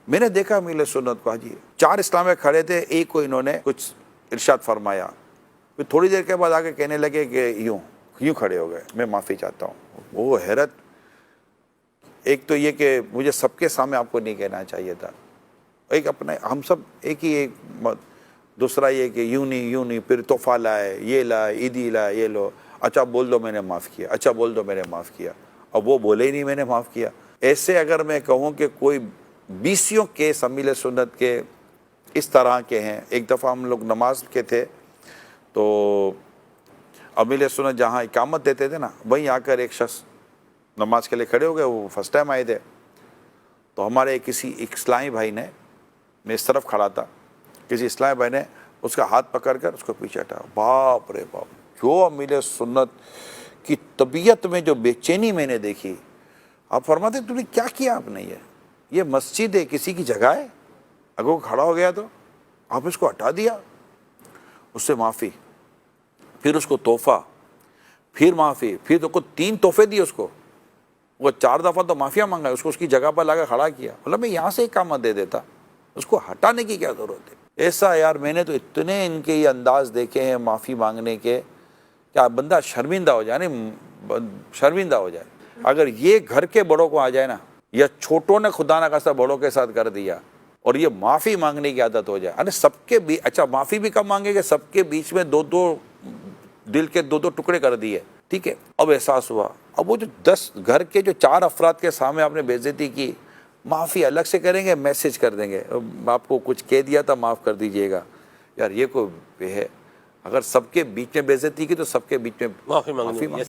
میں نے دیکھا امیل سنت کو، حاجی 4 اسلامیہ کھڑے تھے، ایک کو انہوں نے کچھ ارشاد فرمایا، پھر تھوڑی دیر کے بعد آگے کہنے لگے کہ یوں کھڑے ہو گئے، میں معافی چاہتا ہوں۔ وہ حیرت، ایک تو یہ کہ مجھے سب کے سامنے آپ کو نہیں کہنا چاہیے تھا، ایک اپنے ہم سب ایک ہی ایک، دوسرا یہ کہ یوں نہیں، پھر تحفہ لائے، یہ لائے، عیدی لائے، یہ لو، اچھا بول دو میں نے معاف کیا، اچھا بول دو میں نے معاف کیا، اب وہ بولے ہی نہیں میں نے معاف کیا۔ ایسے اگر میں کہوں کہ کوئی 20 کیس امیل سنت کے اس طرح کے ہیں۔ ایک دفعہ ہم لوگ نماز کے تھے تو امیل سنت جہاں اقامت دیتے تھے نا، وہیں آ کر ایک شخص نماز کے لیے کھڑے ہو گئے، وہ فرسٹ ٹائم آئے تھے، تو ہمارے کسی ایک اسلامی بھائی نے، میں اس طرف کھڑا تھا، کسی اسلامی بھائی نے اس کا ہاتھ پکڑ کر اس کو پیچھے ہٹایا۔ باپ رے باپ، جو امیل سنت کی طبیعت میں جو بے چینی میں نے دیکھی، آپ فرماتے ہیں تو نے کیا کیا آپ نے؟ یہ مسجد ہے، کسی کی جگہ ہے، اگر وہ کھڑا ہو گیا تو آپ اس کو ہٹا دیا، اس سے معافی، پھر اس کو تحفہ، پھر معافی، پھر تو 3 تحفے دیے اس کو، وہ 4 دفعہ تو معافیاں مانگا، اس کو اس کی جگہ پر لا کر کھڑا کیا، مطلب میں یہاں سے اقامت دے دیتا، اس کو ہٹانے کی کیا ضرورت ہے؟ ایسا یار میں نے تو اتنے ان کے یہ انداز دیکھے ہیں معافی مانگنے کے، کیا بندہ شرمندہ ہو جائے، شرمندہ ہو جائے۔ اگر یہ گھر کے بڑوں کو آ جائے نا، یا چھوٹوں نے خدا نہ خواستہ بڑوں کے ساتھ کر دیا، اور یہ معافی مانگنے کی عادت ہو جائے، ارے سب کے بیچ، اچھا معافی بھی کب مانگے گے؟ سب کے بیچ میں 2 دل کے 2 ٹکڑے کر دیے، ٹھیک ہے، اب احساس ہوا، اب وہ جو 10 گھر کے جو 4 افراد کے سامنے آپ نے بے عزتی کی، معافی الگ سے کریں گے، میسج کر دیں گے آپ کو کچھ کہہ دیا تھا معاف کر دیجئے گا، یار یہ کوئی ہے؟ اگر سب کے بیچ میں بے عزتی کی تو سب کے بیچ میں معافی مانگنی